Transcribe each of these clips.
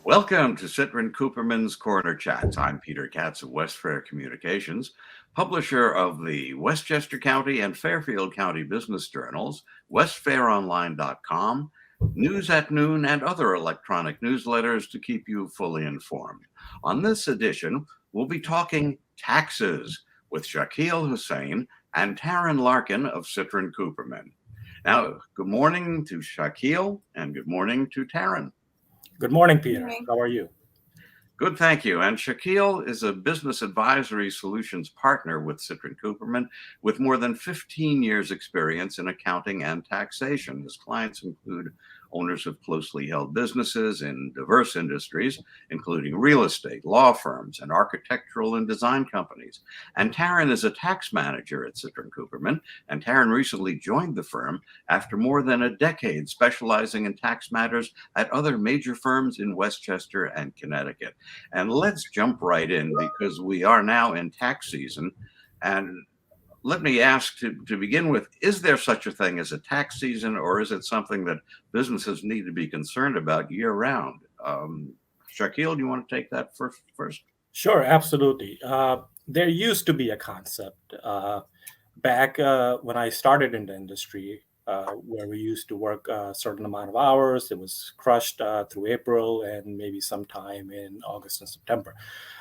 Welcome to Citrin Cooperman's Corner Chats. I'm Peter Katz of West Fair Communications, publisher of the Westchester County and Fairfield County Business Journals, westfaironline.com, News at Noon, and other electronic newsletters to keep you fully informed. On this edition, we'll be talking taxes with Shakeel, Hussain, and Taryn Larkin of Citrin Cooperman. Now, good morning to Shakeel and good morning to Taryn. Good morning, Peter. How are you? Good, thank you. And Shakeel is a business advisory solutions partner with Citrin Cooperman with more than 15 years experience in accounting and taxation. His clients include owners of closely held businesses in diverse industries, including real estate, law firms, and architectural and design companies. And Taryn is a tax manager at Citrin Cooperman, and Taryn recently joined the firm after more than a decade specializing in tax matters at other major firms in Westchester and Connecticut. And let's jump right in because we are now in tax season. And let me ask to begin with, is there such a thing as a tax season, or is it something that businesses need to be concerned about year round? Shakeel, do you want to take that first? Sure, absolutely. There used to be a concept back when I started in the industry where we used to work a certain amount of hours. It was crushed through April and maybe sometime in August and September.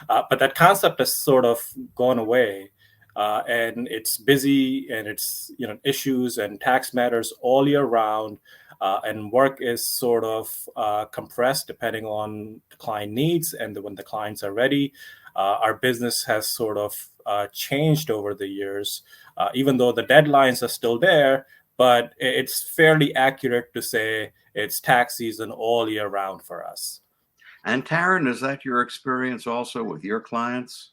But that concept has sort of gone away. And it's busy and it's issues and tax matters all year round. And work is sort of compressed depending on the client needs and when the clients are ready. Our business has sort of changed over the years, even though the deadlines are still there, but it's fairly accurate to say it's tax season all year round for us. And Taryn, is that your experience also with your clients?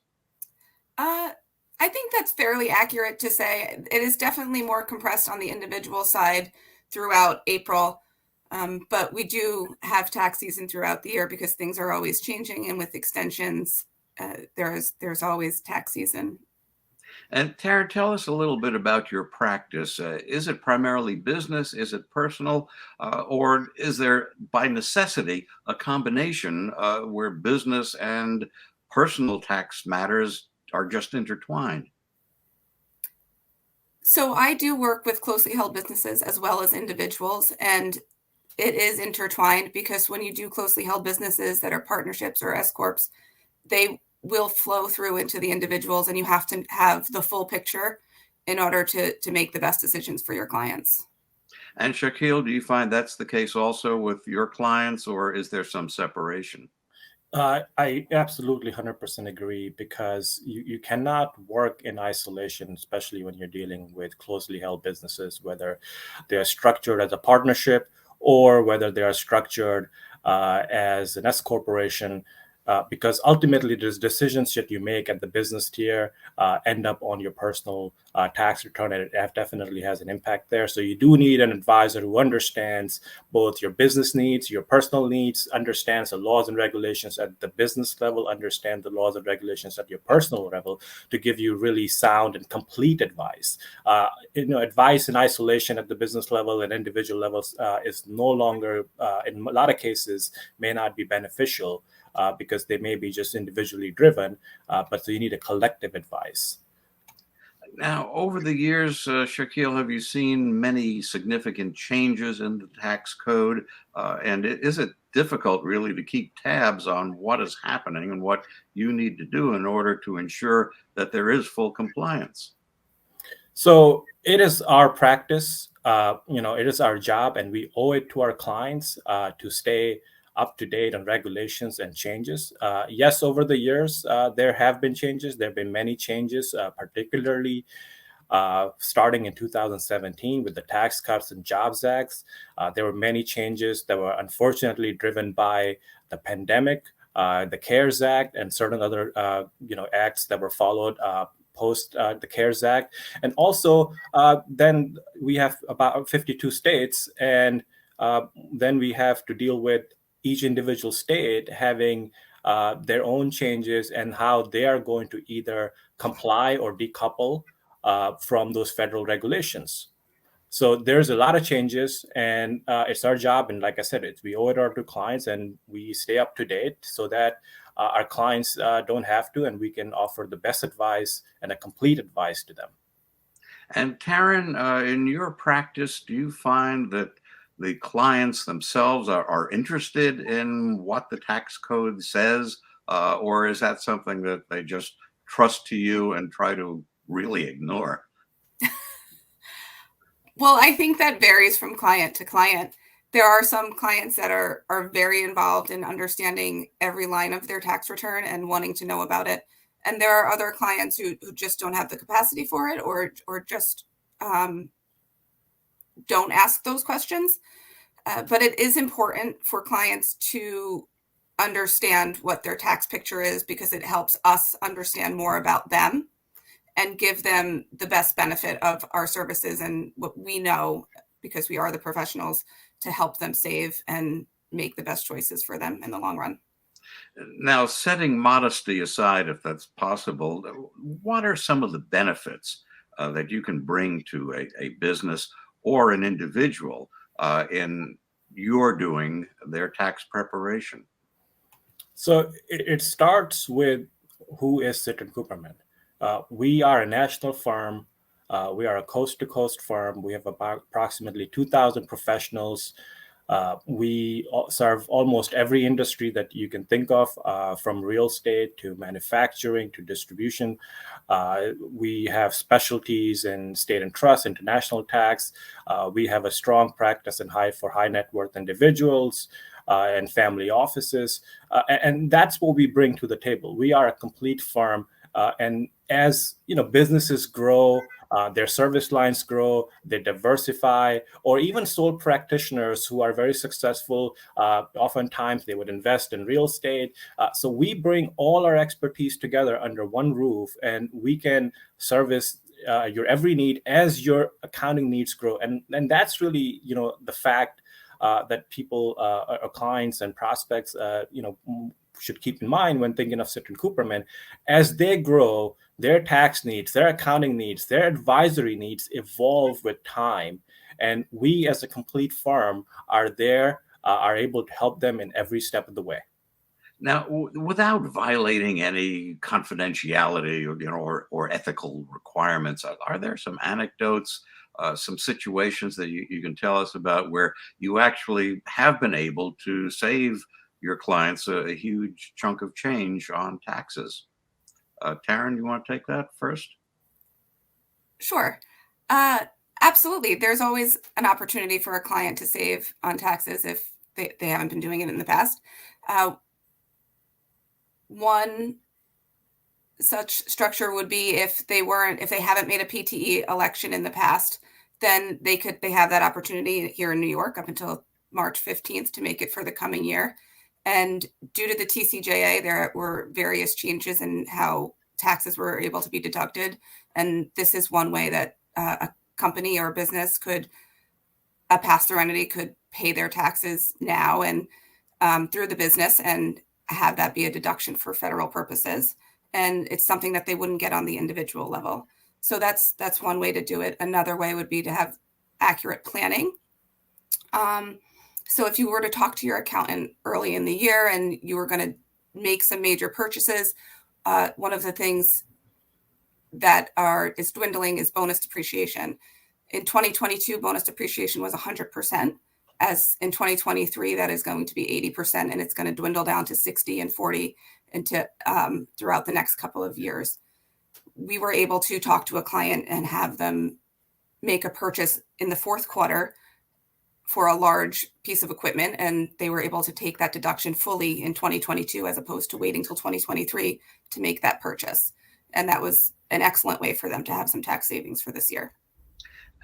I think that's fairly accurate to say. It is definitely more compressed on the individual side throughout April, but we do have tax season throughout the year because things are always changing, and with extensions, there's always tax season. And Taryn, tell us a little bit about your practice. Is it primarily business? Is it personal? Or is there, by necessity, a combination where business and personal tax matters are just intertwined? So I do work with closely held businesses as well as individuals, and it is intertwined because when you do closely held businesses that are partnerships or S corps, they will flow through into the individuals, and you have to have the full picture in order to make the best decisions for your clients. And Shakeel, do you find that's the case also with your clients, or is there some separation? I absolutely 100% agree because you cannot work in isolation, especially when you're dealing with closely held businesses, whether they're structured as a partnership or whether they are structured as an S corporation. Because ultimately, there's decisions that you make at the business tier end up on your personal tax return, and it definitely has an impact there. So you do need an advisor who understands both your business needs, your personal needs, understands the laws and regulations at the business level, understand the laws and regulations at your personal level to give you really sound and complete advice. Advice in isolation at the business level and individual levels is no longer, in a lot of cases, may not be beneficial. Because they may be just individually driven, but so you need a collective advice. Now, over the years, Shakeel, have you seen many significant changes in the tax code? And is it difficult really to keep tabs on what is happening and what you need to do in order to ensure that there is full compliance? So it is our practice, it is our job, and we owe it to our clients to stay up to date on regulations and changes. Yes, over the years, there have been changes. There have been many changes, particularly starting in 2017 with the Tax Cuts and Jobs Acts. There were many changes that were unfortunately driven by the pandemic, the CARES Act, and certain other acts that were followed post the CARES Act. And also, then we have about 52 states, and then we have to deal with each individual state having their own changes and how they are going to either comply or decouple from those federal regulations. So there's a lot of changes, and it's our job. And like I said, we owe it to clients, and we stay up to date so that our clients don't have to, and we can offer the best advice and a complete advice to them. And Taryn, in your practice, do you find that the clients themselves are interested in what the tax code says, or is that something that they just trust to you and try to really ignore? Well, I think that varies from client to client. There are some clients that are very involved in understanding every line of their tax return and wanting to know about it. And there are other clients who just don't have the capacity for it, or just don't ask those questions. But it is important for clients to understand what their tax picture is, because it helps us understand more about them and give them the best benefit of our services and what we know, because we are the professionals, to help them save and make the best choices for them in the long run. Now, setting modesty aside, if that's possible, what are some of the benefits that you can bring to a business or an individual in your doing their tax preparation? So it starts with who is Citrin Cooperman. We are a national firm. We are a coast-to-coast firm. We have about approximately 2,000 professionals. We serve almost every industry that you can think of, from real estate to manufacturing to distribution. We have specialties in state and trust, international tax. We have a strong practice in for high net worth individuals and family offices. And that's what we bring to the table. We are a complete firm. And as businesses grow, their service lines grow, they diversify, or even sole practitioners who are very successful, oftentimes they would invest in real estate. So we bring all our expertise together under one roof, and we can service your every need as your accounting needs grow. And that's really, the fact that people, our clients and prospects, should keep in mind when thinking of Citrin Cooperman. As they grow, their tax needs, their accounting needs, their advisory needs evolve with time. And we as a complete firm are there, are able to help them in every step of the way. Now, without violating any confidentiality or ethical requirements, are there some anecdotes, some situations that you can tell us about where you actually have been able to save your clients a huge chunk of change on taxes? Taryn, you want to take that first? Sure. Absolutely. There's always an opportunity for a client to save on taxes if they haven't been doing it in the past. One such structure would be if they haven't made a PTE election in the past, then they have that opportunity here in New York up until March 15th to make it for the coming year. And due to the TCJA, there were various changes in how taxes were able to be deducted. And this is one way that a company or a business a pass-through entity could pay their taxes now and through the business and have that be a deduction for federal purposes. And it's something that they wouldn't get on the individual level. So that's one way to do it. Another way would be to have accurate planning. So if you were to talk to your accountant early in the year and you were going to make some major purchases, one of the things that is dwindling is bonus depreciation. In 2022, bonus depreciation was 100%. As in 2023, that is going to be 80%, and it's going to dwindle down to 60 and 40 throughout the next couple of years. We were able to talk to a client and have them make a purchase in the fourth quarter for a large piece of equipment, and they were able to take that deduction fully in 2022 as opposed to waiting till 2023 to make that purchase. And that was an excellent way for them to have some tax savings for this year.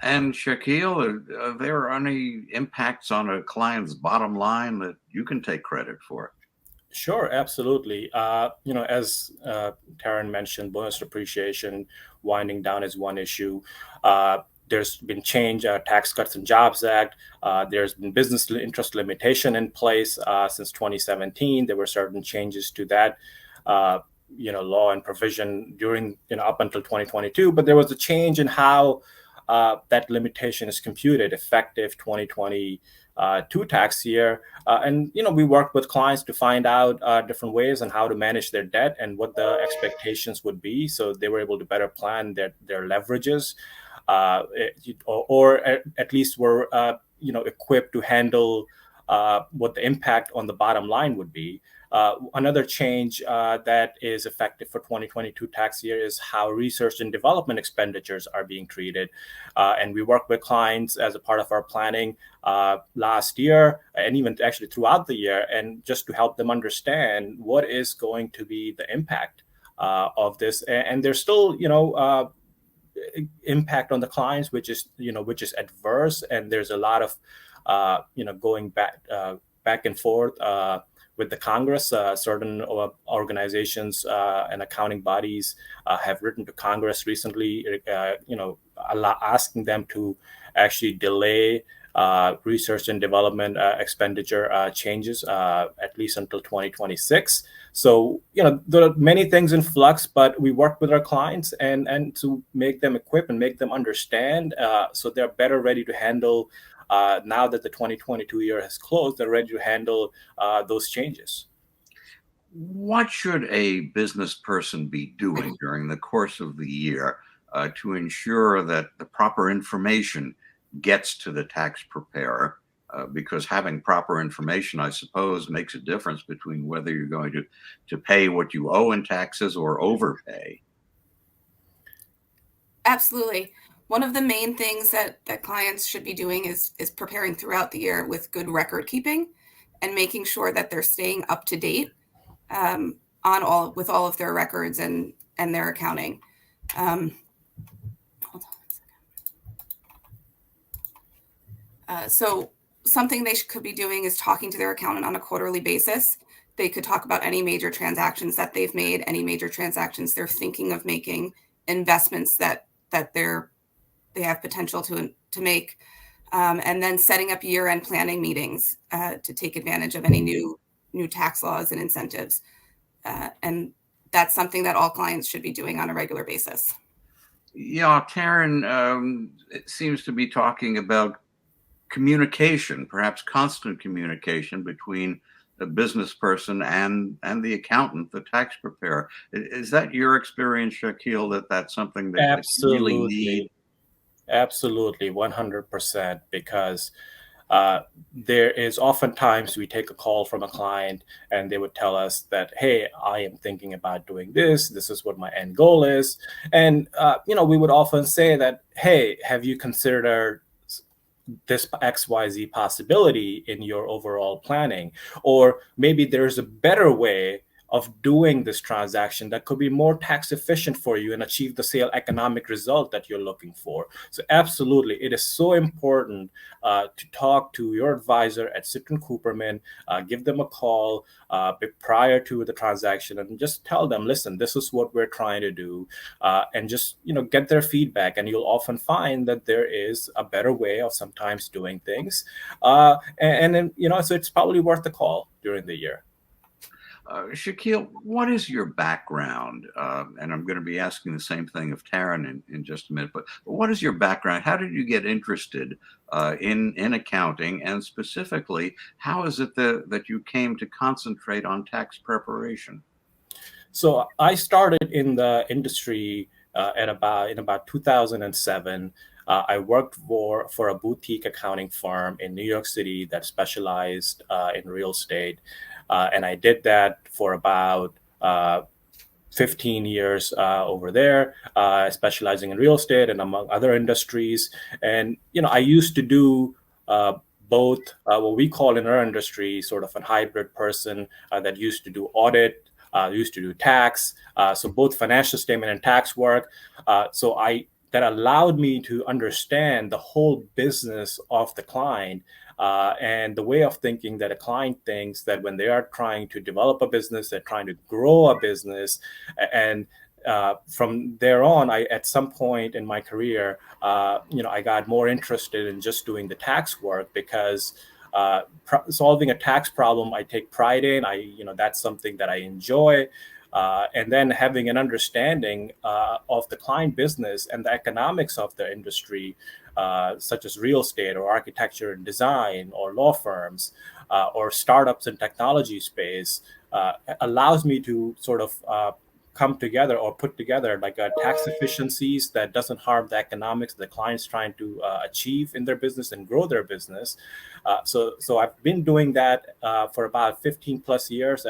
And Shakeel, are there any impacts on a client's bottom line that you can take credit for? Sure, absolutely. As Taryn mentioned, bonus depreciation winding down is one issue. There's been change, Tax Cuts and Jobs Act. There's been business interest limitation in place since 2017. There were certain changes to that, law and provision during, up until 2022. But there was a change in how that limitation is computed effective 2022 tax year. And we worked with clients to find out different ways on how to manage their debt and what the expectations would be, so they were able to better plan their leverages, or at least were equipped to handle what the impact on the bottom line would be. Another change that is effective for 2022 tax year is how research and development expenditures are being treated. And we work with clients as a part of our planning last year, and even actually throughout the year, and just to help them understand what is going to be the impact of this. And there's still, impact on the clients, which is adverse. And there's a lot of, going back and forth with the Congress. Certain organizations and accounting bodies have written to Congress recently, asking them to actually delay research and development expenditure changes at least until 2026. So, there are many things in flux, but we work with our clients and to make them equip and make them understand, so they're better ready to handle. Now that the 2022 year has closed, they're ready to handle those changes. What should a business person be doing during the course of the year to ensure that the proper information gets to the tax preparer? Because having proper information, I suppose, makes a difference between whether you're going to pay what you owe in taxes or overpay. Absolutely. One of the main things that clients should be doing is preparing throughout the year with good record keeping and making sure that they're staying up to date with all of their records and their accounting. Hold on a second. So something they could be doing is talking to their accountant on a quarterly basis. They could talk about any major transactions that they've made, any major transactions they're thinking of making, investments that they have potential to make, and then setting up year-end planning meetings to take advantage of any new tax laws and incentives. And that's something that all clients should be doing on a regular basis. Yeah, Taryn it seems to be talking about communication, perhaps constant communication between a business person and the accountant, the tax preparer. Is that your experience, Shakeel, that's something that you really need? Absolutely, 100%, because there is oftentimes we take a call from a client and they would tell us that, hey, I am thinking about doing this. This is what my end goal is. And, we would often say that, hey, have you considered this XYZ possibility in your overall planning? Or maybe there's a better way of doing this transaction that could be more tax efficient for you and achieve the sale economic result that you're looking for. So absolutely, it is so important to talk to your advisor at Citrin Cooperman, give them a call prior to the transaction and just tell them, listen, this is what we're trying to do, and just get their feedback. And you'll often find that there is a better way of sometimes doing things, and then so it's probably worth the call during the year. Shakeel, what is your background? And I'm going to be asking the same thing of Taryn in just a minute, but what is your background? How did you get interested in accounting? And specifically, how is it that you came to concentrate on tax preparation? So I started in the industry in about 2007. I worked for a boutique accounting firm in New York City that specialized in real estate. And I did that for about 15 years over there, specializing in real estate and among other industries. And, I used to do both what we call in our industry sort of a hybrid person that used to do audit, used to do tax, so both financial statement and tax work. That allowed me to understand the whole business of the client, and the way of thinking that a client thinks that when they are trying to develop a business, they're trying to grow a business. And from there on, at some point in my career, I got more interested in just doing the tax work because solving a tax problem I take pride in. That's something that I enjoy. and then having an understanding of the client business and the economics of the industry, such as real estate or architecture and design or law firms or startups in technology space, allows me to sort of come together or put together like a tax efficiencies that doesn't harm the economics the client's trying to achieve in their business and grow their business. So I've been doing that for about 15 plus years.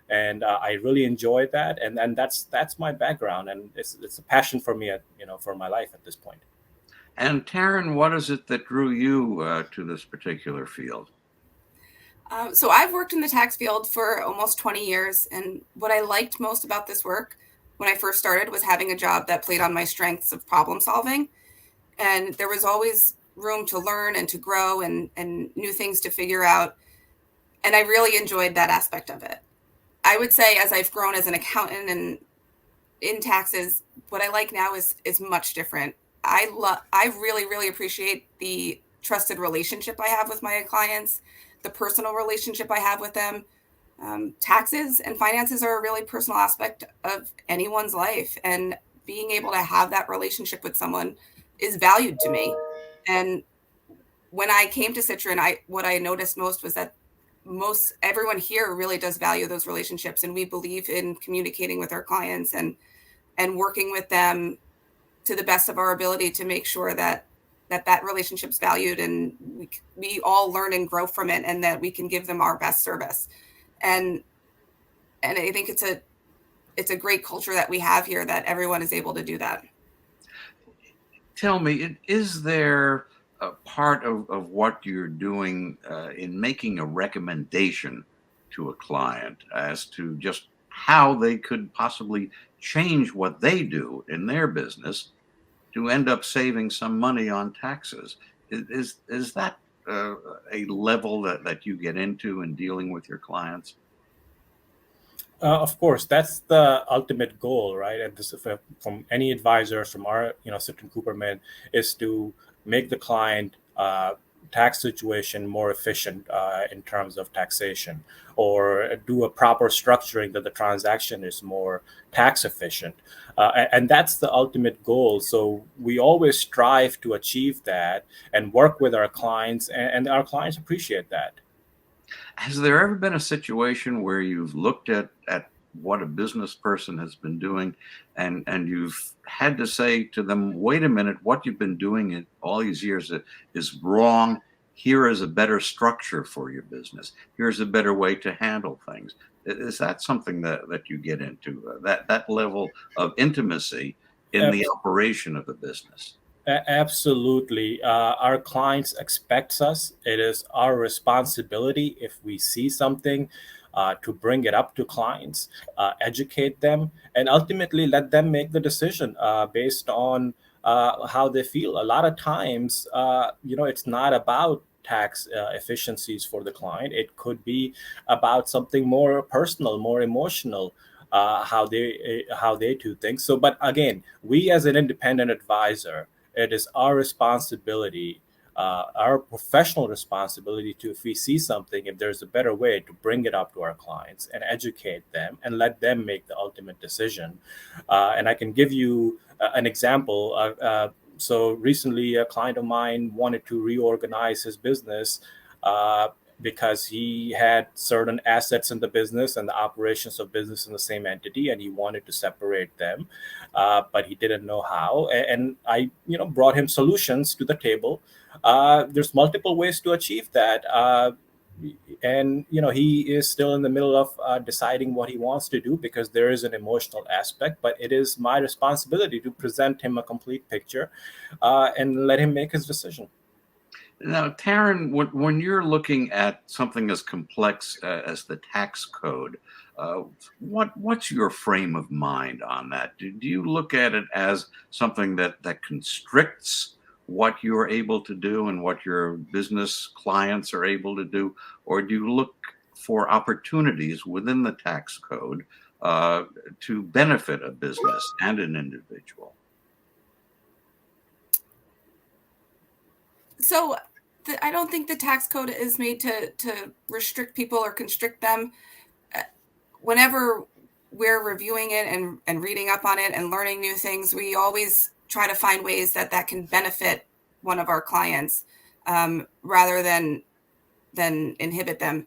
And I really enjoyed that, and that's my background, and it's a passion for me, for my life at this point. And Taryn, what is it that drew you to this particular field? So I've worked in the tax field for almost 20 years, and what I liked most about this work when I first started was having a job that played on my strengths of problem solving, and there was always room to learn and to grow and new things to figure out, and I really enjoyed that aspect of it. I would say as I've grown as an accountant and in taxes, what I like now is much different. I really appreciate the trusted relationship I have with my clients, the personal relationship I have with them. Taxes and finances are a really personal aspect of anyone's life, and being able to have that relationship with someone is valued to me. And when I came to Citrin, what I noticed most was that most everyone here really does value those relationships, and we believe in communicating with our clients and working with them to the best of our ability to make sure that relationship's valued, and we all learn and grow from it, and that we can give them our best service. And I think it's a great culture that we have here, that everyone is able to do that. Tell me, is there a part of what you're doing in making a recommendation to a client as to just how they could possibly change what they do in their business to end up saving some money on taxes? Is that a level that you get into in dealing with your clients? Of course, that's the ultimate goal, right? And this, from any advisors from our, Citrin Cooperman, is to make the client tax situation more efficient in terms of taxation, or do a proper structuring that the transaction is more tax efficient. And that's the ultimate goal. So we always strive to achieve that and work with our clients, and our clients appreciate that. Has there ever been a situation where you've looked at what a business person has been doing, and you've had to say to them, wait a minute, what you've been doing in all these years is wrong. Here is a better structure for your business. Here's a better way to handle things. Is that something that you get into, that level of intimacy in the operation of the business? Absolutely. Our clients expect us. It is our responsibility, if we see something, to bring it up to clients, educate them, and ultimately let them make the decision based on how they feel. A lot of times, it's not about tax efficiencies for the client. It could be about something more personal, more emotional. How they do things. So, but again, we as an independent advisor, it is our responsibility, our professional responsibility, to, if we see something, if there's a better way, to bring it up to our clients and educate them and let them make the ultimate decision. And I can give you an example. So recently, a client of mine wanted to reorganize his business because he had certain assets in the business and the operations of business in the same entity, and he wanted to separate them, but he didn't know how. And I, brought him solutions to the table. There's multiple ways to achieve that. And he is still in the middle of deciding what he wants to do, because there is an emotional aspect, but it is my responsibility to present him a complete picture and let him make his decision. Now, Taryn, when you're looking at something as complex as the tax code, what's your frame of mind on that? Do you look at it as something that constricts what you're able to do and what your business clients are able to do, or do you look for opportunities within the tax code to benefit a business and an individual? So I don't think the tax code is made to restrict people or constrict them. Whenever we're reviewing it and reading up on it and learning new things, we always try to find ways that can benefit one of our clients, rather than inhibit them.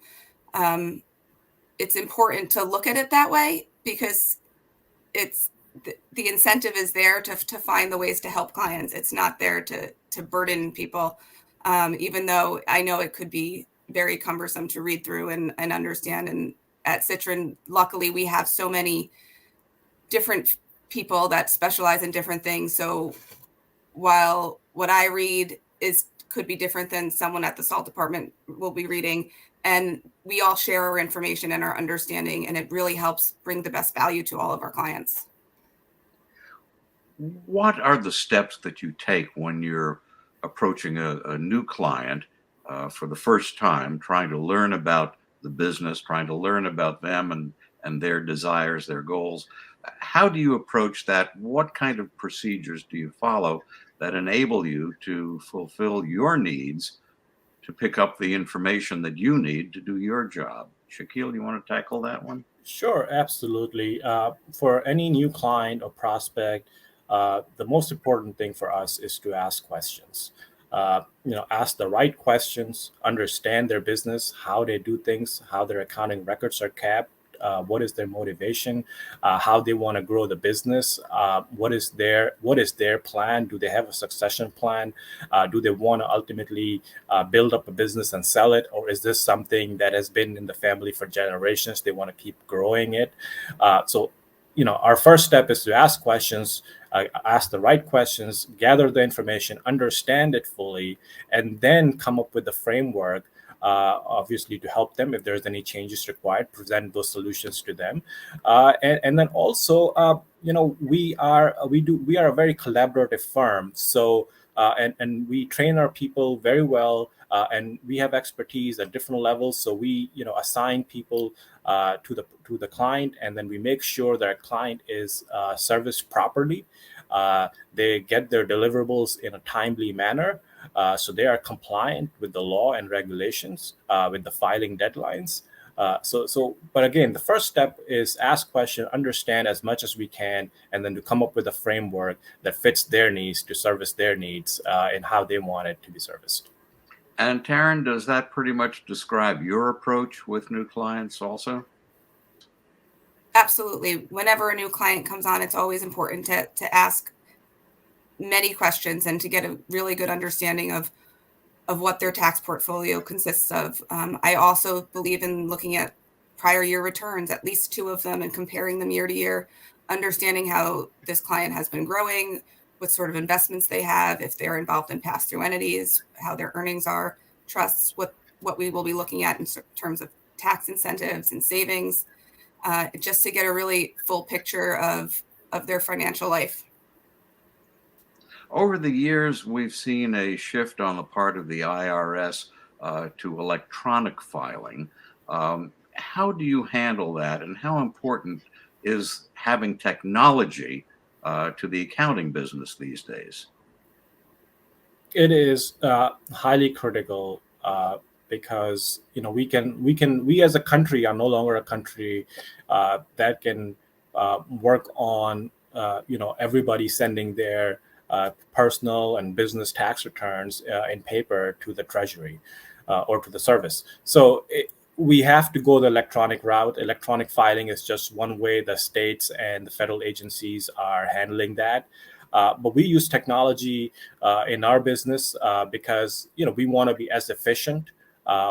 It's important to look at it that way, because it's the incentive is there to find the ways to help clients. It's not there to burden people, even though I know it could be very cumbersome to read through and understand. And at Citrin, luckily, we have so many different people that specialize in different things. So while what I read could be different than someone at the salt department will be reading, and we all share our information and our understanding, and it really helps bring the best value to all of our clients. What are the steps that you take when you're approaching a new client for the first time, trying to learn about the business, trying to learn about them and their desires, their goals? How do you approach that? What kind of procedures do you follow that enable you to fulfill your needs, to pick up the information that you need to do your job? Shakeel, you want to tackle that one? Sure, absolutely. For any new client or prospect, the most important thing for us is to ask questions. Ask the right questions, understand their business, how they do things, how their accounting records are kept, what is their motivation, how they want to grow the business, what is their plan? Do they have a succession plan? Do they want to ultimately build up a business and sell it, or is this something that has been in the family for generations? They want to keep growing it. Our first step is to ask questions, ask the right questions, gather the information, understand it fully, and then come up with the framework, obviously to help them if there's any changes required, present those solutions to them. And then also, we are a very collaborative firm. So, and we train our people very well, and we have expertise at different levels. So we, assign people to the client, and then we make sure that our client is serviced properly. They get their deliverables in a timely manner, so they are compliant with the law and regulations, with the filing deadlines. But again, the first step is ask questions, understand as much as we can, and then to come up with a framework that fits their needs, to service their needs, and how they want it to be serviced. And Taryn, does that pretty much describe your approach with new clients also? Absolutely. Whenever a new client comes on, it's always important to ask many questions and to get a really good understanding of what their tax portfolio consists of. I also believe in looking at prior year returns, at least 2 of them, and comparing them year to year, understanding how this client has been growing, what sort of investments they have, if they're involved in pass-through entities, how their earnings are, trusts, what we will be looking at in terms of tax incentives and savings, just to get a really full picture of their financial life. Over the years, we've seen a shift on the part of the IRS to electronic filing. How do you handle that, and how important is having technology to the accounting business these days? It is highly critical, because we as a country are no longer a country that can work on everybody sending their personal and business tax returns in paper to the Treasury or to the service. So we have to go the electronic route. Electronic filing is just one way the states and the federal agencies are handling that. But we use technology in our business because we want to be as efficient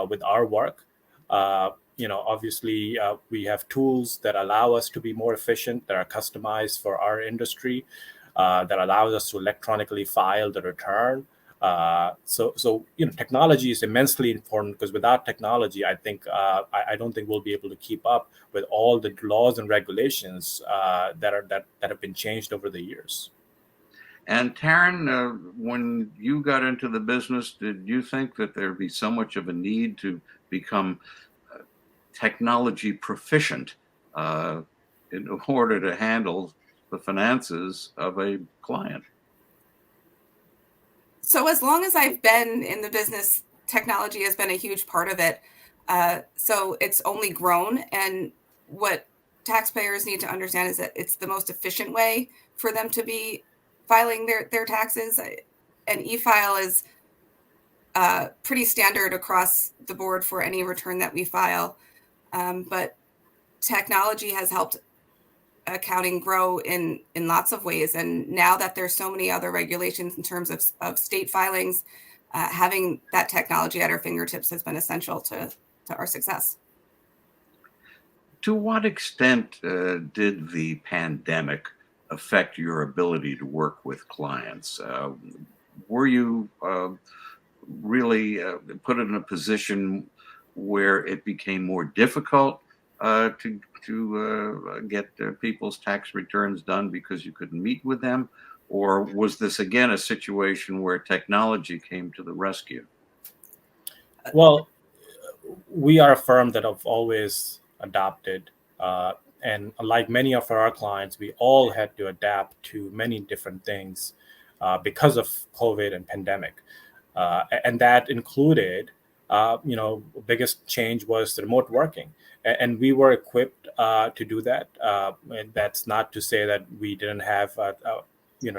with our work. Obviously, we have tools that allow us to be more efficient, that are customized for our industry, that allows us to electronically file the return. Technology is immensely important, because without technology, I don't think we'll be able to keep up with all the laws and regulations that have been changed over the years. And Taryn, when you got into the business, did you think that there'd be so much of a need to become technology proficient in order to handle the finances of a client? So as long as I've been in the business, technology has been a huge part of it. So it's only grown. And what taxpayers need to understand is that it's the most efficient way for them to be filing their taxes. An e-file is pretty standard across the board for any return that we file. But technology has helped accounting grow in lots of ways. And now that there's so many other regulations in terms of state filings, having that technology at our fingertips has been essential to our success. To what extent did the pandemic affect your ability to work with clients? Were you really put in a position where it became more difficult to get people's tax returns done because you couldn't meet with them? Or was this again a situation where technology came to the rescue? Well, we are a firm that have always adopted, and like many of our clients, we all had to adapt to many different things because of COVID and pandemic, and that included, biggest change was the remote working, and we were equipped to do that. And that's not to say that we didn't have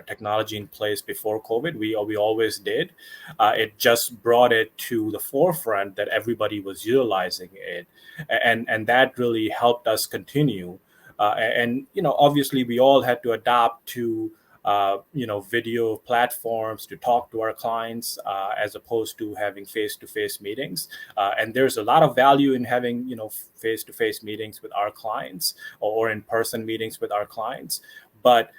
technology in place before COVID. We always did. It just brought it to the forefront that everybody was utilizing it, and that really helped us continue. And obviously, we all had to adapt to video platforms to talk to our clients as opposed to having face-to-face meetings. And there's a lot of value in having face-to-face meetings with our clients or in-person meetings with our clients, but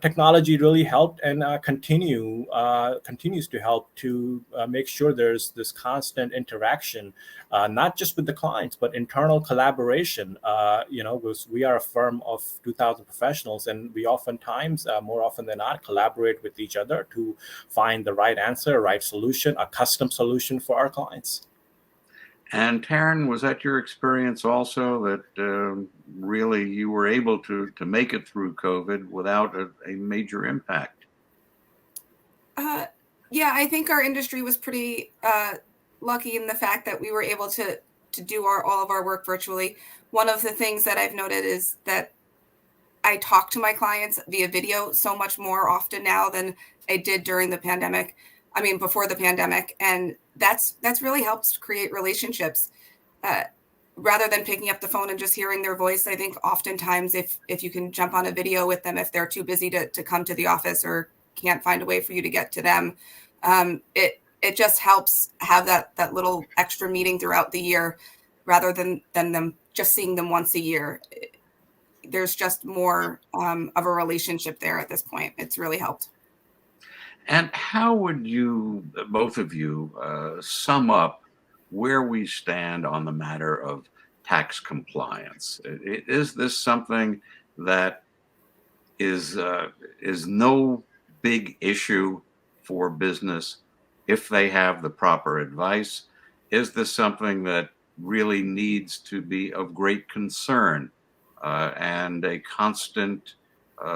technology really helped and continues to help to make sure there's this constant interaction, not just with the clients, but internal collaboration. Because we are a firm of 2,000 professionals, and we oftentimes, more often than not, collaborate with each other to find the right answer, right solution, a custom solution for our clients. And Taryn, was that your experience also, that really you were able to make it through COVID without a major impact? Yeah, I think our industry was pretty lucky in the fact that we were able to do all of our work virtually. One of the things that I've noted is that I talk to my clients via video so much more often now than I did during the pandemic. I mean, before the pandemic. And that's really helped create relationships. Rather than picking up the phone and just hearing their voice, I think oftentimes if you can jump on a video with them, if they're too busy to come to the office or can't find a way for you to get to them, it just helps have that little extra meeting throughout the year rather than them just seeing them once a year. There's just more of a relationship there at this point. It's really helped. And how would you, both of you, sum up where we stand on the matter of tax compliance? Is this something that is no big issue for business if they have the proper advice? Is this something that really needs to be of great concern and a constant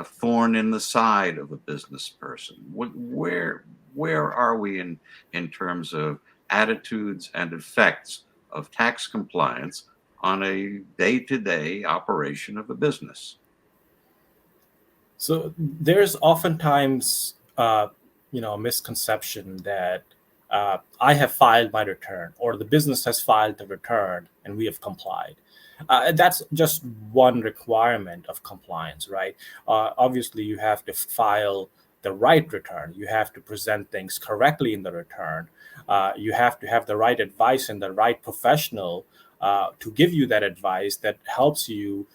thorn in the side of a business person? Where are we in terms of attitudes and effects of tax compliance on a day-to-day operation of a business? So there's oftentimes a misconception that I have filed my return or the business has filed the return and we have complied. That's just one requirement of compliance, right? Obviously, you have to file the right return. You have to present things correctly in the return. You have to have the right advice and the right professional to give you that advice that helps you.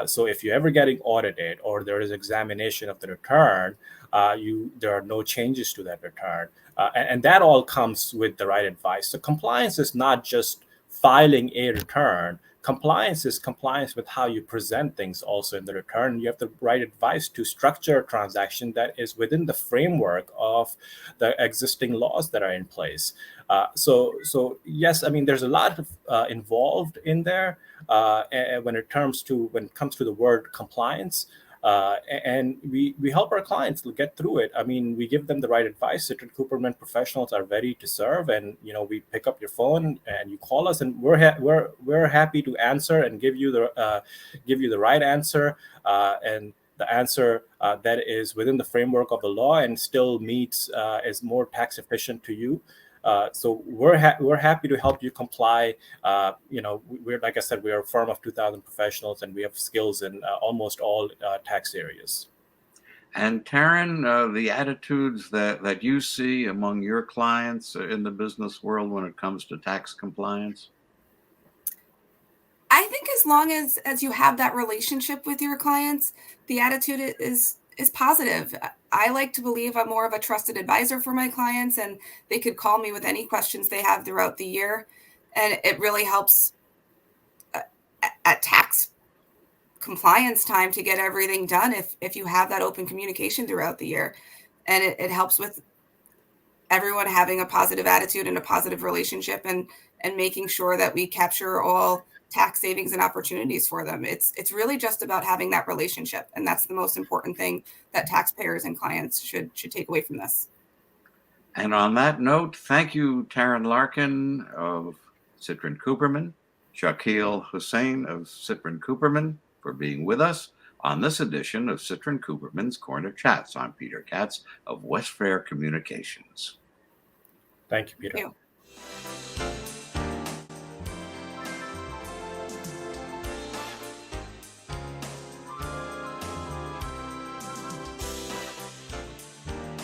So if you're ever getting audited or there is examination of the return, there are no changes to that return. And that all comes with the right advice. So compliance is not just filing a return. Compliance is compliance with how you present things also in the return. You have the right advice to structure a transaction that is within the framework of the existing laws that are in place. So yes, I mean, there's a lot involved in there when it comes to the word compliance. And we help our clients get through it. I mean, we give them the right advice. Citrin Cooperman professionals are ready to serve, and we pick up your phone and you call us, and we're happy to answer and give you the right answer, and the answer that is within the framework of the law and still meets is more tax efficient to you. So we're happy to help you comply. We're, like I said, we are a firm of 2,000 professionals, and we have skills in almost all tax areas. And Taryn, the attitudes that you see among your clients in the business world when it comes to tax compliance? I think as long as you have that relationship with your clients, the attitude is positive. I like to believe I'm more of a trusted advisor for my clients, and they could call me with any questions they have throughout the year. And it really helps at tax compliance time to get everything done if you have that open communication throughout the year. And it helps with everyone having a positive attitude and a positive relationship, and making sure that we capture all tax savings and opportunities for them. It's really just about having that relationship, and that's the most important thing that taxpayers and clients should take away from this. And on that note, thank you, Taryn Larkin of Citrin Cooperman, Shakeel Hussain of Citrin Cooperman, for being with us on this edition of Citrin Cooperman's Corner Chats. I'm Peter Katz of West Fair Communications. Thank you, Peter. Thank you.